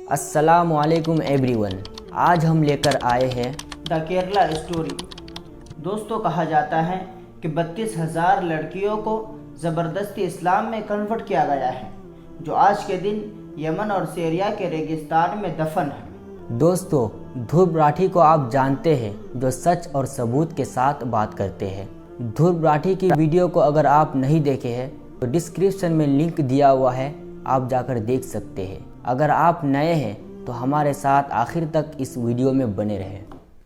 अस्सलामुअलैकुम एवरीवन। आज हम लेकर आए हैं द केरला स्टोरी। दोस्तों, कहा जाता है कि 32,000 लड़कियों को ज़बरदस्ती इस्लाम में कन्वर्ट किया गया है, जो आज के दिन यमन और सीरिया के रेगिस्तान में दफन है। दोस्तों, ध्रुव राठी को आप जानते हैं, जो सच और सबूत के साथ बात करते हैं। ध्रुव राठी की वीडियो को अगर आप नहीं देखे हैं तो डिस्क्रिप्शन में लिंक दिया हुआ है, आप जाकर देख सकते हैं। अगर आप नए हैं तो हमारे साथ आखिर तक इस वीडियो में बने रहें।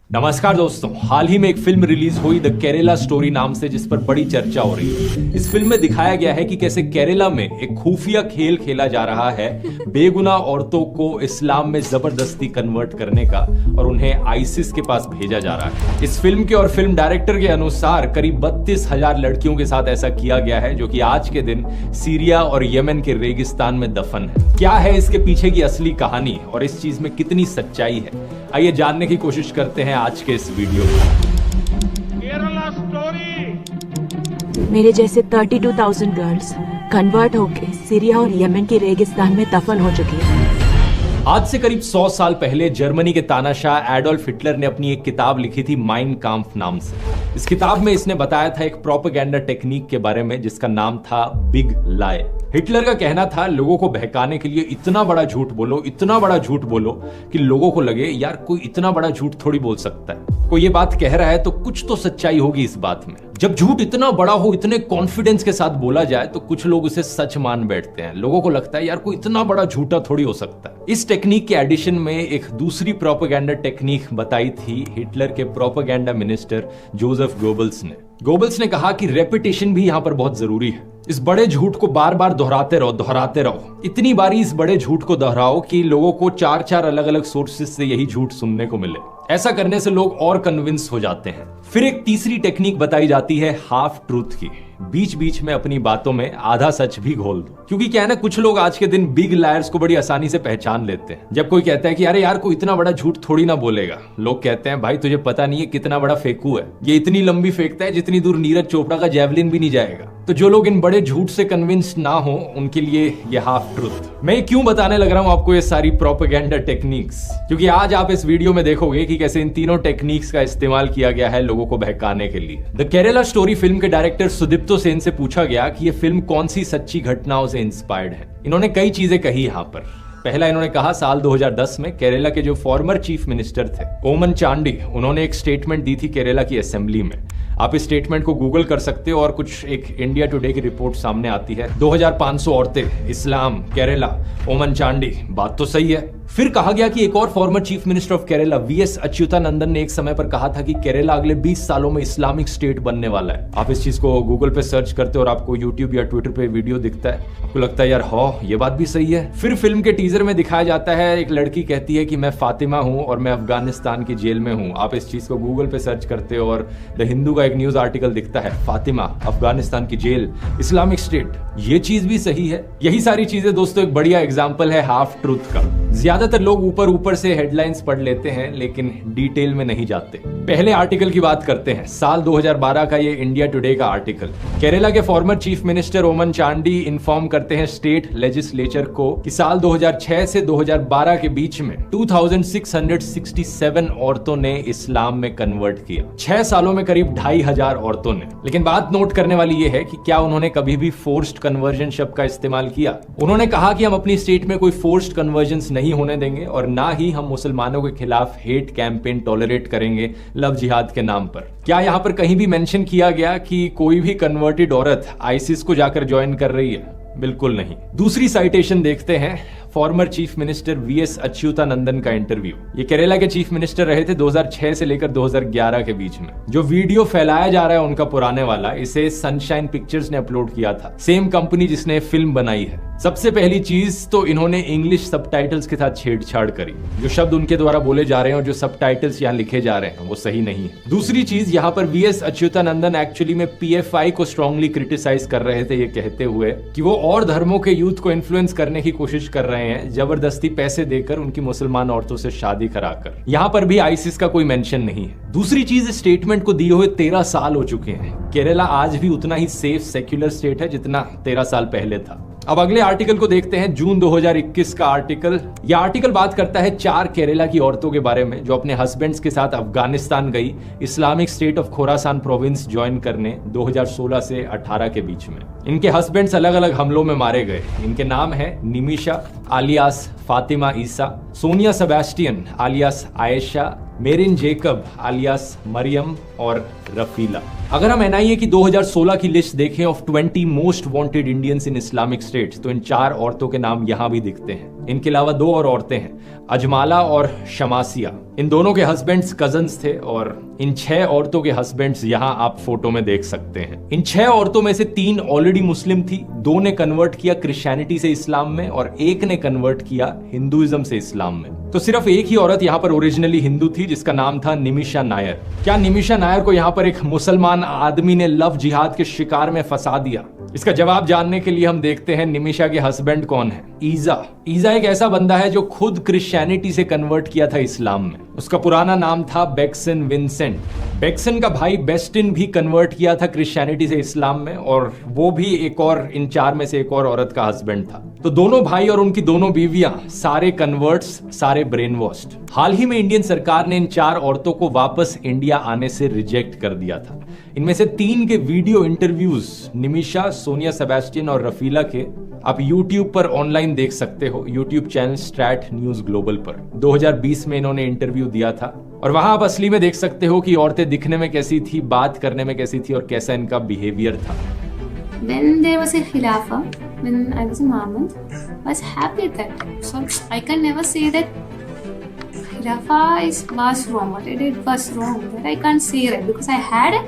नमस्कार दोस्तों, हाल ही में एक फिल्म रिलीज हुई द केरला स्टोरी नाम से, जिस पर बड़ी चर्चा हो रही है। इस फिल्म में दिखाया गया है कि कैसे केरला में एक खुफिया खेल खेला जा रहा है बेगुनाह औरतों को इस्लाम में जबरदस्ती कन्वर्ट करने का, और उन्हें आईसिस के पास भेजा जा रहा है। इस फिल्म के और फिल्म डायरेक्टर के अनुसार करीब 32,000 लड़कियों के साथ ऐसा किया गया है, जो कि आज के दिन सीरिया और यमन के रेगिस्तान में दफन है। क्या है इसके पीछे की असली कहानी और इस चीज में कितनी सच्चाई है, आइए जानने की कोशिश करते हैं आज के इस वीडियो में। केरला स्टोरी। मेरे जैसे 32,000 गर्ल्स कन्वर्ट होके सीरिया और यमन के रेगिस्तान में दफन हो चुकी हैं। आज से करीब 100 साल पहले जर्मनी के तानाशाह एडोल्फ हिटलर ने अपनी एक किताब लिखी थी माइन काम्फ नाम से। इस किताब में इसने बताया था एक प्रोपेगेंडा टेक्निक के बारे में, जिसका नाम था बिग लाई। हिटलर का कहना था लोगों को बहकाने के लिए इतना बड़ा झूठ बोलो, इतना बड़ा झूठ बोलो कि लोगों को लगे यार कोई इतना बड़ा झूठ थोड़ी बोल सकता है। कोई ये बात कह रहा है तो कुछ तो सच्चाई होगी इस बात में। जब झूठ इतना बड़ा हो, इतने कॉन्फिडेंस के साथ बोला जाए तो कुछ लोग उसे सच मान बैठते हैं। लोगों को लगता है यार कोई इतना बड़ा झूठा थोड़ी हो सकता है। इस टेक्निक के एडिशन में एक दूसरी प्रोपेगेंडा टेक्निक बताई थी हिटलर के प्रोपेगेंडा मिनिस्टर जोसेफ गोबल्स ने। गोबल्स ने कहा कि रेपिटेशन भी यहां पर बहुत जरूरी है। इस बड़े झूठ को बार बार दोहराते रहो। इतनी बारी इस बड़े झूठ को दोहराओ कि लोगों को 4 अलग अलग सोर्सेस से यही झूठ सुनने को मिले। ऐसा करने से लोग और कन्विंस हो जाते हैं। फिर एक तीसरी टेक्निक बताई जाती है हाफ ट्रूथ की। बीच बीच में अपनी बातों में आधा सच भी घोल दो, क्योंकि क्या है ना, कुछ लोग आज के दिन बिग लायर्स को बड़ी आसानी से पहचान लेते हैं। जब कोई कहता है कि अरे यार कोई इतना बड़ा झूठ थोड़ी ना बोलेगा, लोग कहते हैं भाई तुझे पता नहीं है कितना बड़ा फेंकू है, ये इतनी लंबी फेंकता है जितनी दूर नीरज चोपड़ा का जेवलिन भी नहीं जाएगा। तो जो लोग इन बड़े झूठ से कन्विंस ना हो, उनके लिए ये हाफ ट्रूथ। मैं क्यों बताने लग रहा हूं आपको ये सारी प्रोपेगेंडा टेक्निक्स, क्योंकि आज आप इस वीडियो में देखोगे कि कैसे इन तीनों टेक्निक्स का इस्तेमाल किया गया है लोगों को बहकाने के लिए। द केरला स्टोरी फिल्म के डायरेक्टर सुदीप्तो सेन से पूछा गया कि ये फिल्म कौन सी सच्ची घटनाओं से इंस्पायर्ड है। इन्होंने कई चीजें कही यहाँ पर। पहला इन्होंने कहा साल 2010 में केरला के जो फॉर्मर चीफ मिनिस्टर थे ओमन चांडी, उन्होंने एक स्टेटमेंट दी थी केरला की असेंबली में। आप इस स्टेटमेंट को गूगल कर सकते हो और कुछ एक इंडिया टुडे की रिपोर्ट सामने आती है। 2500 औरतें, इस्लाम, केरला, ओमन चांडी, बात तो सही है। फिर कहा गया कि एक और former chief minister of Kerala VS Achuthanandan ने एक समय पर कहा था कि केरला अगले 20 सालों में इस्लामिक स्टेट बनने वाला है। आप इस चीज को गूगल पे सर्च करते हो और आपको यूट्यूब या ट्विटर पे वीडियो दिखता है, आपको लगता है यार हाँ ये बात भी सही है। फिर फिल्म के टीजर में दिखाया जाता है एक लड़की कहती है कि मैं फातिमा हूं और मैं अफगानिस्तान की जेल में हूं। आप इस चीज को गूगल पे सर्च करते हो और द हिंदू का एक न्यूज आर्टिकल दिखता है, फातिमा, अफगानिस्तान की जेल, इस्लामिक स्टेट। ये चीज भी सही है। यही सारी चीजें दोस्तों एक बढ़िया एग्जाम्पल है हाफ ट्रूथ का। ज्यादातर लोग ऊपर से हेडलाइंस पढ़ लेते हैं लेकिन डिटेल में नहीं जाते। पहले आर्टिकल की बात करते हैं, साल 2012 का ये इंडिया टुडे का आर्टिकल। केरला के फॉर्मर चीफ मिनिस्टर ओमन चांडी इन्फॉर्म करते हैं स्टेट लेजिस्लेचर को कि साल 2006 से 2012 के बीच में 2667 औरतों ने इस्लाम में कन्वर्ट किया। 6 सालों में करीब 2500 औरतों ने। लेकिन बात नोट करने वाली ये है कि क्या उन्होंने कभी भी फोर्स्ड कन्वर्जन शब्द का इस्तेमाल किया। उन्होंने कहा कि हम अपनी स्टेट में कोई फोर्स्ड कन्वर्जन नहीं होने देंगे और ना ही हम मुसलमानों के खिलाफ हेट कैंपेन टॉलरेट करेंगे लव जिहाद के नाम पर। क्या यहां पर कहीं भी मेंशन किया गया कि कोई भी कन्वर्टेड औरत आईसिस को जाकर ज्वाइन कर रही है? बिल्कुल नहीं। दूसरी साइटेशन देखते हैं, former chief minister VS Achuthanandan का इंटरव्यू। ये केरला के चीफ मिनिस्टर रहे थे 2006 से लेकर 2011 के बीच में। जो वीडियो फैलाया जा रहा है उनका पुराने वाला, इसे सनशाइन पिक्चर्स ने अपलोड किया था, सेम कंपनी जिसने फिल्म बनाई है। सबसे पहली चीज तो इन्होंने इंग्लिश सबटाइटल्स के साथ छेड़छाड़ करी। जो शब्द उनके द्वारा बोले जा रहे हैं और जो सबटाइटल्स यहाँ लिखे जा रहे हैं वो सही नहीं है। दूसरी चीज, यहाँ पर वीएस अच्युतानंदन एक्चुअली में पीएफआई को स्ट्रांगली क्रिटिसाइज कर रहे थे, ये कहते हुए कि वो और धर्मों के यूथ को इन्फ्लुएंस करने की कोशिश कर रहे हैं, जबरदस्ती पैसे देकर उनकी मुसलमान औरतों से शादी कराकर। यहाँ पर भी आईसिस का कोई मेंशन नहीं है। दूसरी चीज, स्टेटमेंट को दिए हुए 13 साल हो चुके हैं। केरला आज भी उतना ही सेफ सेक्युलर स्टेट है जितना 13 साल पहले था। अब अगले आर्टिकल को देखते हैं, जून 2021 का आर्टिकल। यह आर्टिकल बात करता है 4 केरला की औरतों के बारे में जो अपने हस्बैंड्स के साथ अफगानिस्तान गई Islamic state of Khorasan province join करने 2016 से 18 के बीच में। इनके हस्बैंड्स अलग अलग हमलों में मारे गए। इनके नाम है निमिशा आलियास फातिमा ईसा, Sonia Sebastian आलियास Ayesha, marine Jacob आलियास Maryam और रफीला। अगर हम एनआईए की 2016 की लिस्ट देखें of 20 most wanted Indians in Islamic states, तो इन 4 औरतों के नाम यहां भी दिखते हैं। इनके अलावा 2 और औरतें हैं, अजमाला और शमासिया। इन दोनों के हस्बैंड्स कजन्स थे और इन 6 औरतों के हस्बैंड्स यहां आप फोटो में देख सकते हैं। इन 6 औरतों में से 3 ऑलरेडी मुस्लिम थी, 2 ने कन्वर्ट किया क्रिश्चियनिटी से इस्लाम में और 1 ने कन्वर्ट किया हिंदुइज्म से इस्लाम में। तो सिर्फ एक ही औरत यहाँ पर ओरिजिनली हिंदू थी जिसका नाम था निमिशा नायर। क्या निमिशा नायर को यहाँ पर एक मुसलमान आदमी ने लव जिहाद के शिकार में फंसा दिया? इसका जवाब जानने के लिए हम देखते हैं निमिशा के हस्बैंड कौन है। ईजा एक ऐसा बंदा है जो खुद क्रिश्चियनिटी से कन्वर्ट किया था इस्लाम में। उसका पुराना नाम था बेक्सन विंसेंट। बेक्सन का भाई बेस्टिन भी कन्वर्ट किया था क्रिश्चियनिटी से इस्लाम में और वो भी इन 4 में से एक और औरत का हस्बैंड था। तो दोनों भाई और उनकी दोनों बीवियां सारे कन्वर्ट्स, सारे ब्रेन वॉश्ड। हाल ही में इंडियन सरकार ने इन 4 औरतों को वापस इंडिया आने से रिजेक्ट कर दिया था। इनमें से 3 के video interviews Nimisha, Sonia Sebastian और रफीला के आप YouTube पर ऑनलाइन देख सकते हो, YouTube channel straight news global पर। 2020 में इन्होंने इंटरव्यू दिया था और वहां आप असली में देख सकते हो कि औरतें दिखने में कैसी थी, बात करने में कैसी थी और कैसा इनका बिहेवियर था। When there was a Khilafah, when I was a Muhammad, I was happy at that time. So I can never say that Khilafah was wrong. What I did was wrong. That I can't say right because I had a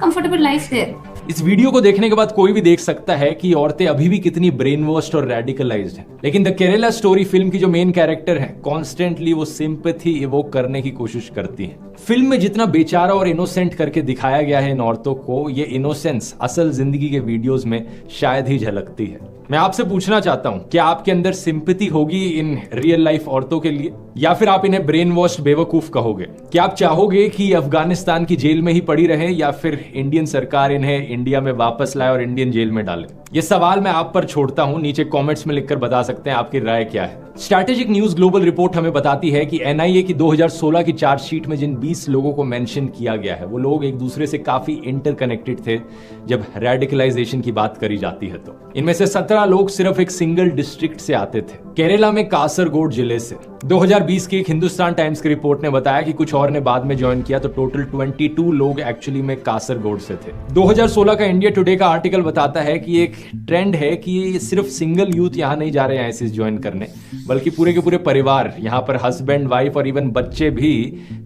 comfortable life there. इस video को देखने के बाद कोई भी देख सकता है कि औरतें अभी भी कितनी ब्रेन वॉश्ड और रेडिकलाइज्ड हैं। लेकिन द केरला स्टोरी फिल्म की जो मेन कैरेक्टर है कॉन्स्टेंटली वो सिंपैथी इवोक करने की कोशिश करती है। फिल्म में जितना बेचारा और इनोसेंट करके दिखाया गया है इन औरतों को, ये इनोसेंस असल जिंदगी के वीडियोस में शायद ही झलकती है। मैं आपसे पूछना चाहता हूं, क्या आपके अंदर सिंपैथी होगी इन रियल लाइफ औरतों के लिए या फिर आप इन्हें ब्रेन वॉश्ड बेवकूफ कहोगे? क्या आप चाहोगे कि अफगानिस्तान की जेल में ही पड़ी रहे या फिर इंडियन सरकार इन्हें इंडिया में वापस लाए और इंडियन जेल में डाले? ये सवाल मैं आप पर छोड़ता हूं, नीचे कमेंट्स में लिखकर बता सकते हैं आपकी राय क्या है। स्ट्रैटेजिक न्यूज ग्लोबल रिपोर्ट हमें बताती है कि एनआईए की 2016 की चार्जशीट में जिन 20 लोगों को मेंशन किया गया है वो लोग एक दूसरे से काफी इंटरकनेक्टेड थे जब रेडिकलाइजेशन की बात करी जाती है। तो इनमें से 17 लोग सिर्फ एक सिंगल डिस्ट्रिक्ट से आते थे, केरला में कासरगोड जिले से। 2020 की एक हिंदुस्तान टाइम्स की रिपोर्ट ने बताया कि कुछ और ने बाद में ज्वाइन किया, तो टोटल 22 लोग एक्चुअली में कासरगोड से थे। 2016 का इंडिया टुडे का आर्टिकल बताता है कि एक ट्रेंड है कि सिर्फ सिंगल यूथ यहां नहीं जा रहे हैं आईसिस ज्वाइन करने, बल्कि पूरे के पूरे परिवार, यहां पर हस्बैंड, वाइफ और इवन बच्चे भी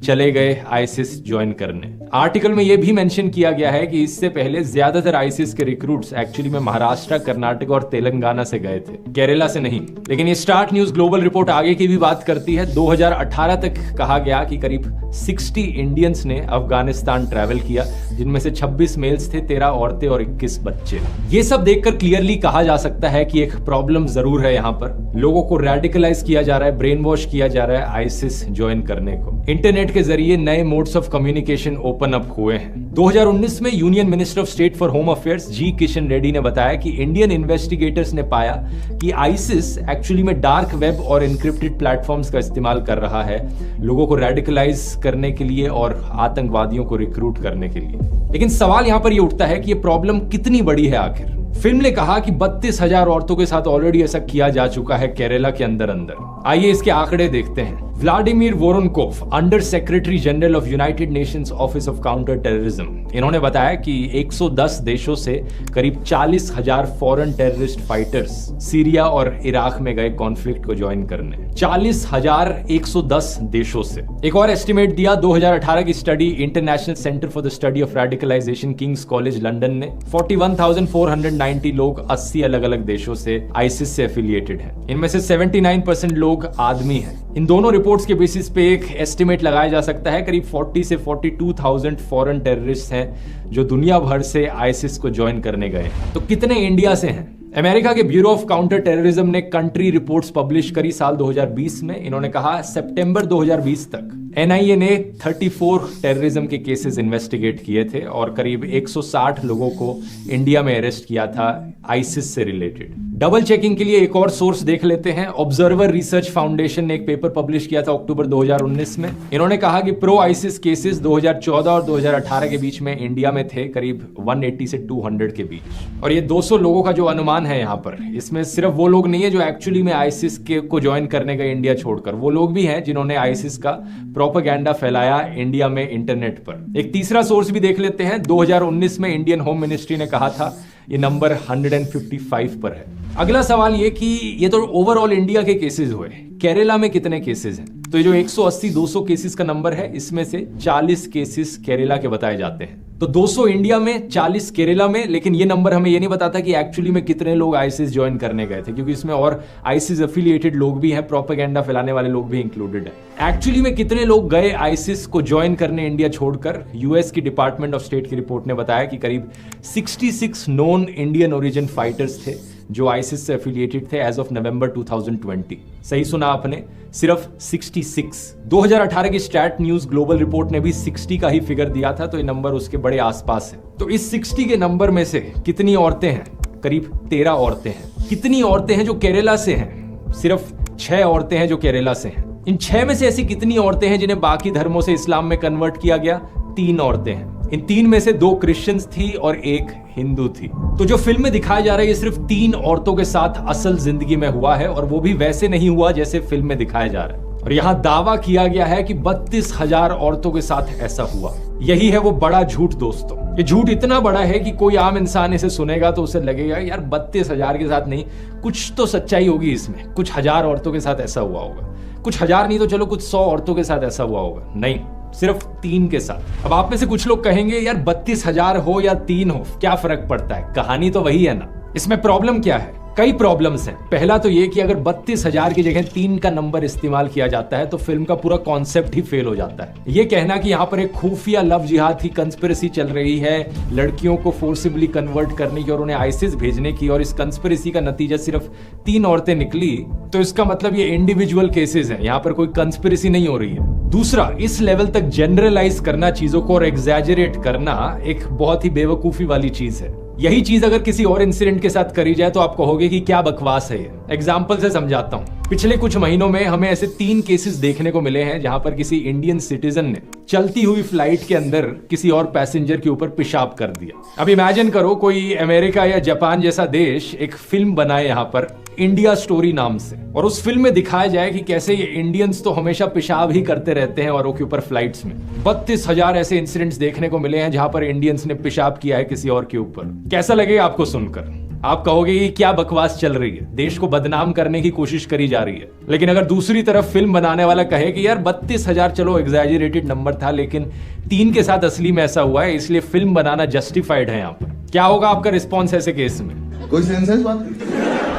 चले गए आईसिस ज्वाइन करने। आर्टिकल में यह भी मेंशन किया गया है कि इससे पहले ज्यादातर आईसिस के रिक्रूट्स एक्चुअली में महाराष्ट्र, कर्नाटक और तेलंगाना से गए थे, केरला से नहीं। लेकिन ये स्टार्ट न्यूज ग्लोबल रिपोर्ट आगे की भी बात करती है। 2018 तक कहा गया कि करीब 60 इंडियंस ने अफगानिस्तान ट्रैवल किया, जिनमें से 26 मेल्स थे, 13 औरतें और 21 बच्चे। ये सब देखकर क्लियरली कहा जा सकता है कि एक प्रॉब्लम जरूर है। यहाँ पर लोगों को रेडिकलाइज किया जा रहा है, ब्रेन वॉश किया जा रहा है आईसिस ज्वाइन करने को। इंटरनेट के जरिए नए modes of communication open up हुए हैं। 2019 में union minister of state for home affairs G Kishan Reddy ने बताया कि इंडियन इन्वेस्टिगेटर्स ने पाया कि आईसिस एक्चुअली में डार्क वेब और इनक्रिप्टेड प्लेटफॉर्म्स का इस्तेमाल कर रहा है लोगों को रेडिकलाइज करने के लिए और आतंकवादियों को रिक्रूट करने के लिए। लेकिन सवाल यहां पर यह उठता है कि यह प्रॉब्लम कितनी बड़ी है आखिर। फिल्म ने कहा कि 32,000 औरतों के साथ ऑलरेडी ऐसा किया जा चुका है केरला के अंदर। आइए इसके आंकड़े देखते हैं। Vladimir Voronkov, under secretary general of United Nations office of counter terrorism, इन्होंने बताया कि 110 देशों से करीब 40,000 फॉरेन टेररिस्ट फाइटर्स सीरिया और इराक में गए कॉन्फ्लिक्ट को ज्वाइन करने। 40,110 देशों से। एक और एस्टिमेट दिया 2018 की study international centre for the study of radicalisation King's College London ने 41,490 लोग 80 अलग अलग देशों से आईसिस से एफिलिएटेड हैं। इनमें से 79% लोग आदमी हैं। इन दोनों रिपोर्ट्स के बेसिस पे एक एस्टिमेट लगाया जा सकता है करीब 40 से 42,000 फॉरेन टेररिस्ट हैं जो दुनिया भर से आईसिस को ज्वाइन करने गए। तो कितने इंडिया से हैं? अमेरिका के ब्यूरो ऑफ काउंटर टेररिज्म ने कंट्री रिपोर्ट्स पब्लिश करी साल 2020 में। इन्होंने कहा सितंबर 2020 तक एनआईए ने 34 टेररिज्म के केसेस इन्वेस्टिगेट किए थे और करीब 160 लोगों को इंडिया में अरेस्ट किया था आईसिस से रिलेटेड। डबल चेकिंग के लिए एक और सोर्स देख लेते हैं। ऑब्जर्वर रिसर्च फाउंडेशन ने एक पेपर पब्लिश किया था अक्टूबर 2019 में। इन्होंने कहा कि प्रो आइसिस केसेस 2014 और 2018 के बीच में इंडिया में थे करीब 180 से 200 के बीच। और ये 200 लोगों का जो अनुमान है यहाँ पर, इसमें सिर्फ वो लोग नहीं है जो एक्चुअली में आइसिस को ज्वाइन करने गए इंडिया छोड़कर, वो लोग भी हैं जिन्होंने आइसिस का प्रोपेगेंडा फैलाया इंडिया में इंटरनेट पर। एक तीसरा सोर्स भी देख लेते हैं। 2019 में इंडियन होम मिनिस्ट्री ने कहा था ये नंबर 155 पर है। अगला सवाल ये कि ये तो ओवरऑल इंडिया के केसेस हुए, केरला में कितने केसेस हैं? तो ये जो 180-200 केसेस का नंबर है, इसमें से 40 केसेस केरला के बताए जाते हैं। तो 200 इंडिया में, 40 केरला में। लेकिन ये नंबर हमें ये नहीं बताता कि एक्चुअली में कितने लोग आईसिस ज्वाइन करने गए थे, क्योंकि इसमें और आईसिस एफिलिएटेड लोग भी हैं, प्रोपेगेंडा फैलाने वाले लोग भी इंक्लूडेड है। एक्चुअली में कितने लोग गए आईसिस को ज्वाइन करने इंडिया छोड़कर? यूएस की डिपार्टमेंट ऑफ स्टेट की रिपोर्ट ने बताया कि करीब 66 नॉन इंडियन ओरिजिन फाइटर्स थे जो आईसिस से एफिलिएटेड थे एज ऑफ नवंबर 2020। सही सुना आपने, सिर्फ 66। 2018 की स्टैट न्यूज ग्लोबल रिपोर्ट ने भी 60 का ही फिगर दिया था, तो ये नंबर उसके बड़े आसपास है। तो इस 60 के नंबर में से कितनी औरतें हैं? करीब 13 औरतें हैं। कितनी औरतें हैं जो केरला से हैं? सिर्फ 6 औरतें हैं जो केरला से हैं। इन 6 में से ऐसी कितनी औरतें हैं जिन्हें बाकी धर्मों से इस्लाम में कन्वर्ट किया गया? 3 औरतें हैं। इन 3 में से 2 क्रिश्चियंस थी और 1 हिंदू थी। तो जो फिल्म में दिखाया जा रहा है ये सिर्फ 3 औरतों के साथ असल जिंदगी में हुआ है, और वो भी वैसे नहीं हुआ जैसे फिल्म में दिखाया जा रहा है। और यहां दावा किया गया है कि 32,000 औरतों के साथ ऐसा हुआ। यही है वो बड़ा झूठ दोस्तों। ये झूठ इतना बड़ा है कि कोई आम इंसान इसे सुनेगा तो उसे लगेगा यार 32,000 के साथ नहीं, कुछ तो सच्चाई होगी इसमें, कुछ हजार औरतों के साथ ऐसा हुआ होगा। कुछ हजार नहीं तो चलो कुछ 100 औरतों के साथ ऐसा हुआ होगा। नहीं, सिर्फ 3 के साथ। अब आप में से कुछ लोग कहेंगे यार 32,000 हो या 3 हो क्या फर्क पड़ता है, कहानी तो वही है ना। इसमें प्रॉब्लम क्या है? कई प्रॉब्लम्स हैं। पहला तो ये कि अगर 32,000 की जगह 3 का नंबर इस्तेमाल किया जाता है तो फिल्म का पूरा कॉन्सेप्ट ही फेल हो जाता है। ये कहना कि यहाँ पर एक खुफिया लव जिहाद की कंस्पिरेसी चल रही है लड़कियों को फोर्सिबली कन्वर्ट करने की और उन्हें आईसिस भेजने की, और इस कंस्पिरेसी का नतीजा सिर्फ 3 औरतें निकली, तो इसका मतलब ये इंडिविजुअल केसेस हैं, यहाँ पर कोई कंस्पिरेसी नहीं हो रही है। दूसरा, इस लेवल तक जनरलाइज करना चीजों को और एग्जैजरेट करना एक बहुत ही बेवकूफी वाली चीज है। यही चीज अगर किसी और इंसिडेंट के साथ करी जाए तो आप कहोगे कि क्या बकवास है ये। एग्जाम्पल से समझाता हूं। पिछले कुछ महीनों में हमें ऐसे 3 केसेस देखने को मिले हैं जहां पर किसी इंडियन सिटीजन ने चलती हुई फ्लाइट के अंदर किसी और पैसेंजर के ऊपर पेशाब कर दिया। अब इमेजिन करो कोई अमेरिका या जापान जैसा देश एक फिल्म बनाए यहाँ पर इंडिया स्टोरी नाम से, और उस फिल्म में दिखाया जाए कि कैसे ये इंडियंस तो हमेशा पेशाब ही करते रहते हैं औरों के ऊपर फ्लाइट्स में। 32,000 ऐसे इंसिडेंट्स देखने को मिले हैं जहां पर इंडियंस ने पेशाब किया है किसी और के ऊपर। कैसा लगेगा आपको सुनकर? आप कहोगे कि क्या बकवास चल रही है, देश को बदनाम करने की कोशिश करी जा रही है। लेकिन अगर दूसरी तरफ फिल्म बनाने वाला कहे कि यार 32,000 चलो एग्जैजरेटेड नंबर था, लेकिन 3 के साथ असली में ऐसा हुआ है, इसलिए फिल्म बनाना जस्टिफाइड है यहाँ पर, क्या होगा आपका रिस्पॉन्स ऐसे केस में? कोई सेंस है इस बात की?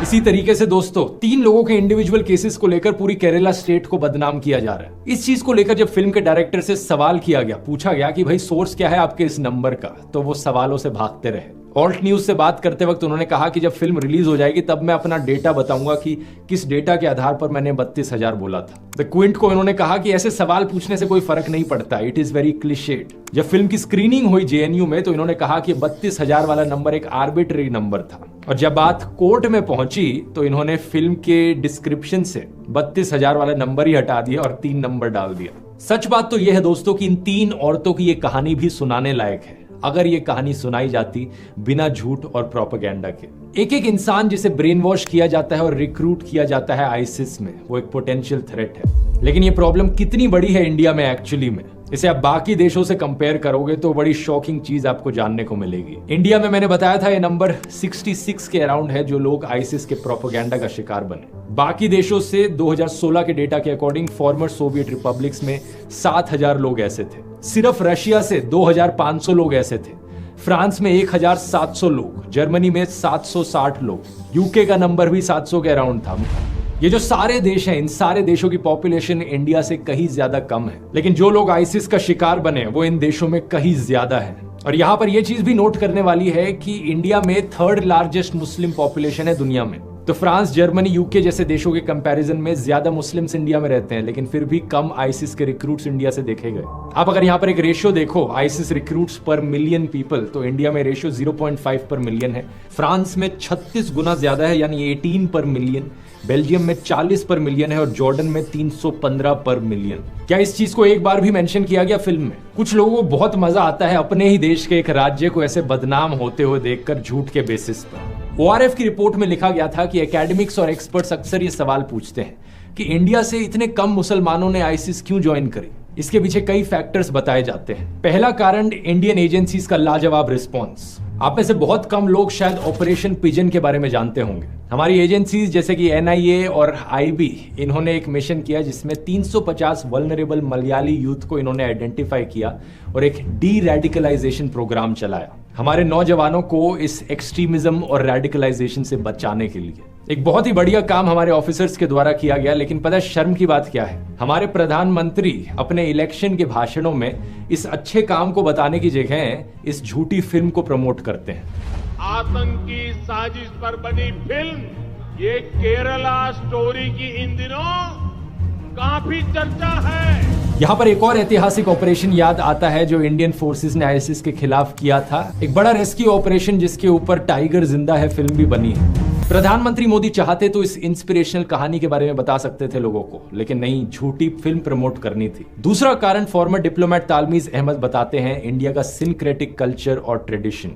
इसी तरीके से दोस्तों 3 लोगों के इंडिविजुअल केसेस को लेकर पूरी केरला स्टेट को बदनाम किया जा रहा है। इस चीज को लेकर जब फिल्म के डायरेक्टर से सवाल किया गया, पूछा गया कि भाई सोर्स क्या है आपके इस नंबर का, तो वो सवालों से भागते रहे। ऑल्ट न्यूज से बात करते वक्त उन्होंने कहा कि जब फिल्म रिलीज हो जाएगी तब मैं अपना डेटा बताऊंगा कि किस डेटा के आधार पर मैंने 32,000 बोला था। द क्विंट को इन्होंने कहा कि ऐसे सवाल पूछने से कोई फर्क नहीं पड़ता, इट इज वेरी क्लिशेड। जब फिल्म की स्क्रीनिंग हुई जेएनयू में तो इन्होंने कहा कि 32,000 वाला नंबर एक आर्बिट्ररी नंबर था, और जब बात कोर्ट में पहुंची तो इन्होंने फिल्म के डिस्क्रिप्शन से 32,000 वाला नंबर ही हटा दिया और 3 नंबर डाल दिया। सच बात तो यह है दोस्तों कि इन 3 औरतों की ये कहानी भी सुनाने लायक है, अगर ये कहानी सुनाई जाती बिना झूठ और प्रोपेगेंडा के। एक एक इंसान जिसे ब्रेन वॉश किया जाता है और रिक्रूट किया जाता है आईसिस में, वो एक पोटेंशियल थ्रेट है। लेकिन ये प्रॉब्लम कितनी बड़ी है इंडिया में एक्चुअली में, इसे आप बाकी देशों से कंपेयर करोगे तो बड़ी शॉकिंग चीज आपको जानने को मिलेगी। इंडिया में मैंने बताया था ये नंबर 66 के अराउंड है जो लोग आईसिस के प्रोपेगेंडा का शिकार बने। बाकी देशों से 2016 के डेटा के अकॉर्डिंग फॉर्मर सोवियत रिपब्लिक्स में 7,000 लोग ऐसे थे। सिर्फ रशिया से 2,500 लोग ऐसे थे। फ्रांस में 1,700 लोग, जर्मनी में 760 लोग, यूके का नंबर भी 700 के अराउंड था। ये जो सारे देश हैं, इन सारे देशों की पॉपुलेशन इंडिया से कहीं ज्यादा कम है, लेकिन जो लोग आईसिस का शिकार बने वो इन देशों में कहीं ज्यादा है। और यहाँ पर यह चीज भी नोट करने वाली है कि इंडिया में 3rd लार्जेस्ट मुस्लिम पॉपुलेशन है दुनिया में। तो फ्रांस, जर्मनी, यूके जैसे देशों के कंपैरिजन में ज्यादा मुस्लिम्स इंडिया में रहते हैं, लेकिन फिर भी कम आईसिस के रिक्रूट्स इंडिया से देखे गए। आप अगर यहाँ पर एक रेशियो देखो आईसिस रिक्रूट्स पर मिलियन पीपल, तो इंडिया में रेशियो 0.5 पर मिलियन है। फ्रांस में 36 गुना ज्यादा है, यानी 18 पर मिलियन। बेल्जियम में 40 पर मिलियन है और जॉर्डन में 315 पर मिलियन। क्या इस चीज को एक बार भी मेंशन किया गया फिल्म में? कुछ लोगों को बहुत मजा आता है अपने ही देश के एक राज्य को ऐसे बदनाम होते हुए देखकर झूठ के बेसिस पर। ORF की रिपोर्ट में लिखा गया था कि एकेडमिक्स और एक्सपर्ट्स अक्सर ये सवाल पूछते हैं कि इंडिया से इतने कम मुसलमानों ने आईसिस क्यों ज्वाइन करी। इसके पीछे कई फैक्टर्स बताए जाते हैं। पहला कारण इंडियन एजेंसीज का लाजवाब रिस्पॉन्स। आप में से बहुत कम लोग शायद ऑपरेशन पिजन के बारे में जानते होंगे। हमारी एजेंसीज जैसे कि NIA और IB, इन्होंने एक मिशन किया जिसमें 350 वल्नरेबल मलयाली यूथ को इन्होंने आइडेंटिफाई किया और एक डी रेडिकलाइजेशन प्रोग्राम चलाया हमारे नौजवानों को इस एक्सट्रीमिज्म और रेडिकलाइजेशन से बचाने के लिए। एक बहुत ही बढ़िया काम हमारे ऑफिसर्स के द्वारा किया गया, लेकिन पता है शर्म की बात क्या है? हमारे प्रधानमंत्री अपने इलेक्शन के भाषणों में इस अच्छे काम को बताने की जगह इस झूठी फिल्म को प्रमोट करते हैं। आतंकी साजिश पर बनी फिल्म ये केरला स्टोरी की इन दिनों काफी चर्चा है। यहाँ पर एक और ऐतिहासिक ऑपरेशन याद आता है जो इंडियन फोर्सेस ने आईसिस के खिलाफ किया था। एक बड़ा रेस्क्यू ऑपरेशन जिसके ऊपर टाइगर जिंदा है फिल्म भी बनी है। प्रधानमंत्री मोदी चाहते तो इस इंस्पिरेशनल कहानी के बारे में बता सकते थे लोगों को, लेकिन नहीं, झूठी फिल्म प्रमोट करनी थी। दूसरा कारण फॉर्मर डिप्लोमेट तालमीज अहमद बताते हैं इंडिया का सिंक्रेटिक कल्चर और ट्रेडिशन।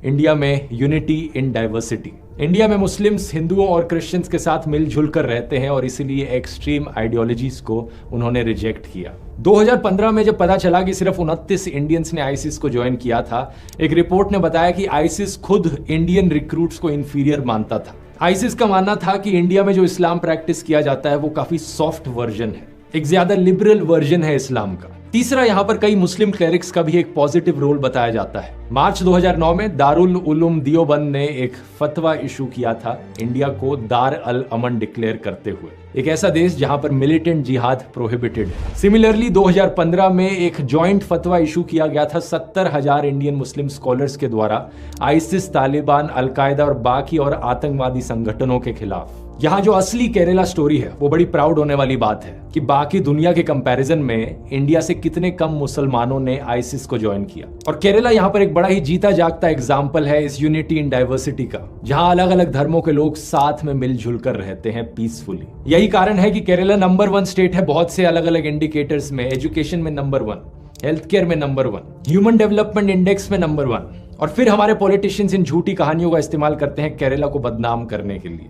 इंडिया में यूनिटी इन डाइवर्सिटी। इंडिया में मुस्लिम्स हिंदुओं और क्रिश्चियंस के साथ मिलजुल कर रहते हैं और इसीलिए एक्सट्रीम आइडियोलॉजीज को उन्होंने रिजेक्ट किया। 2015 में जब पता चला कि सिर्फ 29 इंडियंस ने आईसिस को ज्वाइन किया था, एक रिपोर्ट ने बताया कि आईसिस खुद इंडियन रिक्रूट्स को इंफीरियर मानता था। आईसिस का मानना था कि इंडिया में जो इस्लाम प्रैक्टिस किया जाता है वो काफी सॉफ्ट वर्जन है, एक ज्यादा लिबरल वर्जन है इस्लाम का। तीसरा, यहाँ पर कई मुस्लिम क्लेरिक्स का भी एक पॉजिटिव रोल बताया जाता है। मार्च 2009 में दारुल उलूम दियोबंद ने एक फतवा इशू किया था इंडिया को दार अल अमन डिक्लेयर करते हुए, एक ऐसा देश जहां पर मिलिटेंट जिहाद प्रोहिबिटेड है। सिमिलरली 2015 में एक जॉइंट फतवा इशू किया गया था 70,000 इंडियन मुस्लिम स्कॉलर्स के द्वारा आईसिस, तालिबान, अलकायदा और बाकी और आतंकवादी संगठनों के खिलाफ। यहाँ जो असली केरला स्टोरी है वो बड़ी प्राउड होने वाली बात है कि बाकी दुनिया के कंपैरिजन में इंडिया से कितने कम मुसलमानों ने आईसिस को ज्वाइन किया। और केरला यहाँ पर एक बड़ा ही जीता जागता एग्जाम्पल है इस यूनिटी इन डाइवर्सिटी का, जहाँ अलग अलग धर्मों के लोग साथ में मिलजुल कर रहते हैं पीसफुली। यही कारण है कि केरला नंबर 1 स्टेट है बहुत से अलग अलग इंडिकेटर्स में। एजुकेशन में नंबर 1, हेल्थ केयर में नंबर 1, ह्यूमन डेवलपमेंट इंडेक्स में नंबर 1। और फिर हमारे पॉलिटिशियंस इन झूठी कहानियों का इस्तेमाल करते हैं केरला को बदनाम करने के लिए।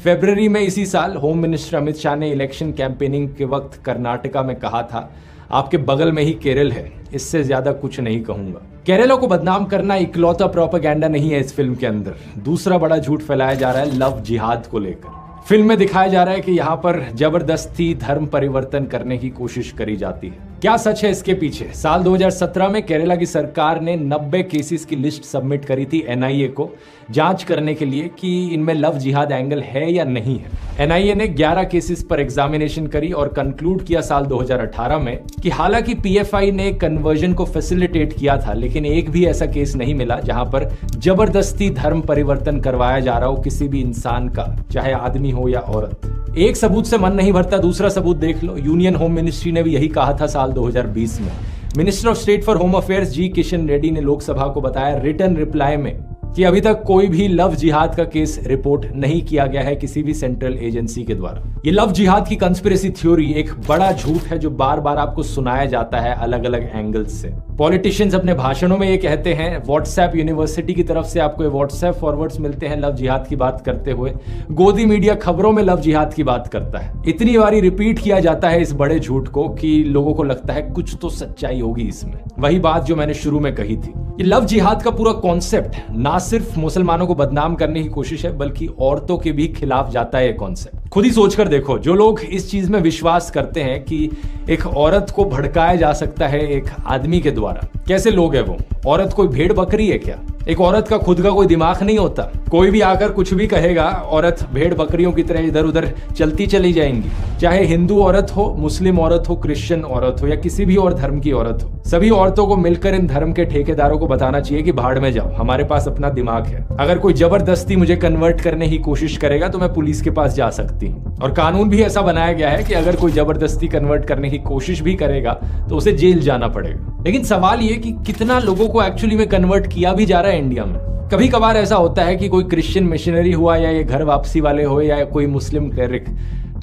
फरवरी में इसी साल होम मिनिस्टर अमित शाह ने इलेक्शन कैंपेनिंग के वक्त कर्नाटका में कहा था, आपके बगल में ही केरल है, इससे ज्यादा कुछ नहीं कहूंगा। केरला को बदनाम करना इकलौता प्रोपेगेंडा नहीं है इस फिल्म के अंदर। दूसरा बड़ा झूठ फैलाया जा रहा है लव जिहाद को लेकर। फिल्म में दिखाया जा रहा है कि यहाँ पर जबरदस्ती धर्म परिवर्तन करने की कोशिश करी जाती है। क्या सच है इसके पीछे? साल 2017 में केरला की सरकार ने 90 केसेस की लिस्ट सबमिट करी थी NIA को जांच करने के लिए कि इनमें लव जिहाद एंगल है या नहीं है। NIA ने 11 केसेस पर एग्जामिनेशन करी और कंक्लूड किया साल 2018 में कि हालांकि PFI ने कन्वर्जन को फैसिलिटेट किया था, लेकिन एक भी ऐसा केस नहीं मिला जहां पर जबरदस्ती धर्म परिवर्तन करवाया जा रहा हो किसी भी इंसान का, चाहे आदमी हो या औरत। एक सबूत से मन नहीं भरता, दूसरा सबूत देख लो। यूनियन होम मिनिस्ट्री ने भी यही कहा था साल 2020 में। Minister of state for home affairs G Kishan Reddy ने लोकसभा को बताया रिटर्न रिप्लाई में कि अभी तक कोई भी लव जिहाद का केस रिपोर्ट नहीं किया गया है किसी भी सेंट्रल एजेंसी के द्वारा। ये लव जिहाद की कंस्पिरेसी थ्योरी एक बड़ा झूठ है जो बार बार आपको सुनाया जाता है अलग अलग एंगल्स से। पॉलिटिशियंस अपने भाषणों में ये कहते हैं, व्हाट्सएप यूनिवर्सिटी की तरफ से आपको व्हाट्सएप फॉरवर्ड्स मिलते हैं लव जिहाद की बात करते हुए। गोदी मीडिया खबरों में लव जिहाद की बात करता है। इतनी बारी रिपीट किया जाता है इस बड़े झूठ को कि लोगों को लगता है कुछ तो सच्चाई होगी इसमें। वही बात जो मैंने शुरू में कही थी, ये लव जिहाद का पूरा कॉन्सेप्ट ना सिर्फ मुसलमानों को बदनाम करने की कोशिश है बल्कि औरतों के भी खिलाफ जाता है ये कॉन्सेप्ट। खुद ही सोचकर देखो, जो लोग इस चीज में विश्वास करते हैं कि एक औरत को भड़काया जा सकता है एक आदमी के द्वारा, कैसे लोग हैं वो? औरत कोई भेड़ बकरी है क्या? एक औरत का खुद का कोई दिमाग नहीं होता? कोई भी आकर कुछ भी कहेगा, औरत भेड़ बकरियों की तरह इधर उधर चलती चली जाएंगी। चाहे हिंदू औरत हो, मुस्लिम औरत हो, क्रिश्चियन औरत हो या किसी भी और धर्म की औरत हो, सभी औरतों को मिलकर इन धर्म के ठेकेदारों को बताना चाहिए कि भाड़ में जाओ, हमारे पास अपना दिमाग है। अगर कोई जबरदस्ती मुझे कन्वर्ट करने की कोशिश करेगा तो मैं पुलिस के पास जा सकती हूँ। और कानून भी ऐसा बनाया गया है कि अगर कोई जबरदस्ती कन्वर्ट करने की कोशिश भी करेगा तो उसे जेल जाना पड़ेगा। लेकिन सवाल ये कि कितना लोगों को एक्चुअली में कन्वर्ट किया भी जा रहा है इंडिया में। कभी कभार ऐसा होता है कि कोई क्रिश्चियन मिशनरी हुआ या ये घर वापसी वाले हो या कोई मुस्लिम क्लेरिक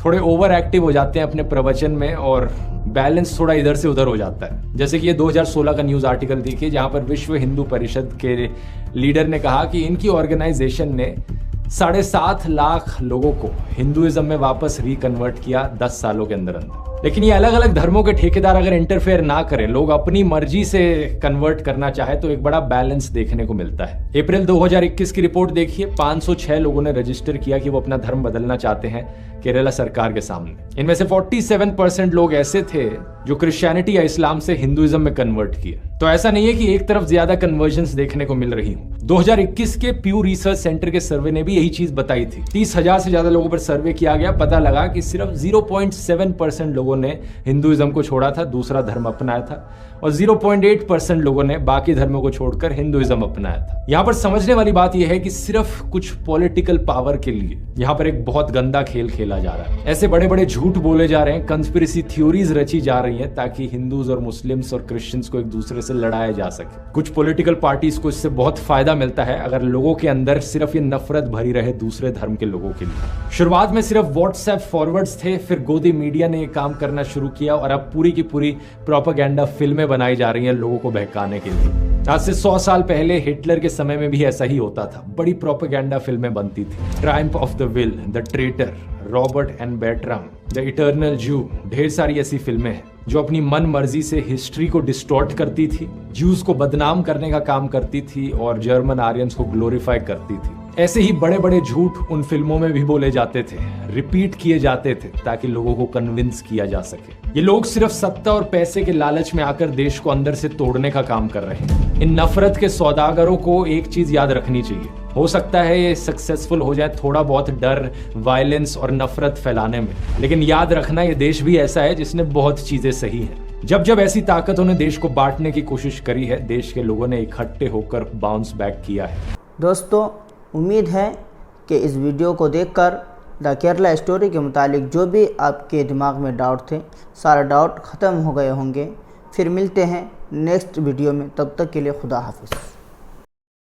थोड़े ओवर एक्टिव हो जाते हैं अपने प्रवचन में और बैलेंस थोड़ा इधर से उधर हो जाता है। जैसे कि ये 2016 का न्यूज आर्टिकल देखिए, जहां पर विश्व हिंदू परिषद के लीडर ने कहा कि इनकी ऑर्गेनाइजेशन ने 7.5 लाख लोगों को हिंदुइज्म में वापस रिकन्वर्ट किया 10 सालों के अंदर अंदर। लेकिन ये अलग अलग धर्मों के ठेकेदार अगर इंटरफेयर ना करें, लोग अपनी मर्जी से कन्वर्ट करना चाहे तो एक बड़ा बैलेंस देखने को मिलता है। अप्रैल 2021 की रिपोर्ट देखिए, 506 लोगों ने रजिस्टर किया कि वो अपना धर्म बदलना चाहते हैं केरला सरकार के सामने। इनमें से 47% लोग ऐसे थे जो क्रिश्चियनिटी या इस्लाम से हिंदुइज्म में कन्वर्ट किए। तो ऐसा नहीं है कि एक तरफ ज्यादा कन्वर्जन्स देखने को मिल रही हूं। 2021 के प्यू रिसर्च सेंटर के सर्वे ने भी यही चीज बताई थी। 30,000 से ज्यादा लोगों पर सर्वे किया गया, पता लगा कि सिर्फ 0.7% लोगों ने हिंदुइज्म को छोड़ा था, दूसरा धर्म अपनाया था, और 0.8% लोगों ने बाकी धर्मों को छोड़कर हिंदुइज्म अपनाया था। यहाँ पर समझने वाली बात यह है कि सिर्फ कुछ पॉलिटिकल पावर के लिए यहाँ पर एक बहुत गंदा खेल खेला जा रहा है। ऐसे बड़े बड़े झूठ बोले जा रहे हैं, कंस्पिरेसी थ्योरीज रची जा रही हैं ताकि हिंदूज और मुस्लिम्स और क्रिश्चियंस को एक दूसरे से लड़ाया जा सके। कुछ पॉलिटिकल पार्टीज को इससे बहुत फायदा मिलता है अगर लोगों के अंदर सिर्फ ये नफरत भरी रहे दूसरे धर्म के लोगों के लिए। शुरुआत में सिर्फ व्हाट्सएप फॉरवर्ड्स थे, फिर गोदी मीडिया ने ये काम करना शुरू किया और अब पूरी की पूरी प्रोपेगेंडा फिल्में बनाई जा रही हैं लोगों को बहकाने के लिए। आज से 100 साल पहले हिटलर के समय में भी ऐसा ही होता था, बड़ी प्रोपेगेंडा फिल्में बनती थी। Triumph of the will, the traitor, Robert and Bertram, the eternal Jew, ढेर सारी ऐसी फिल्में हैं जो अपनी मन मर्जी से हिस्ट्री को डिस्टॉर्ट करती थी, ज्यूज को बदनाम करने का काम करती थी और जर्मन आर्यंस को ग्लोरीफाई करती थी। ऐसे ही बड़े बड़े झूठ उन फिल्मों में भी बोले जाते थे, रिपीट किए जाते थे ताकि लोगों को कन्विंस किया जा सके। ये लोग सिर्फ सत्ता और पैसे के लालच में आकर देश को अंदर से तोड़ने का काम कर रहे हैं। इन नफरत के सौदागरों को एक चीज याद रखनी चाहिए, हो सकता है ये सक्सेसफुल हो जाए थोड़ा बहुत डर, वायलेंस और नफरत फैलाने में, लेकिन याद रखना ये देश भी ऐसा है जिसने बहुत चीजें सही हैं। जब जब ऐसी ताकतों ने देश को बांटने की कोशिश करी है, देश के लोगों ने इकट्ठे होकर बाउंस बैक किया है। दोस्तों, उम्मीद है कि इस वीडियो को देखकर द केरला स्टोरी के मुतालिक जो भी आपके दिमाग में डाउट थे, सारा डाउट ख़त्म हो गए होंगे। फिर मिलते हैं नेक्स्ट वीडियो में, तब तक के लिए खुदा हाफिज़।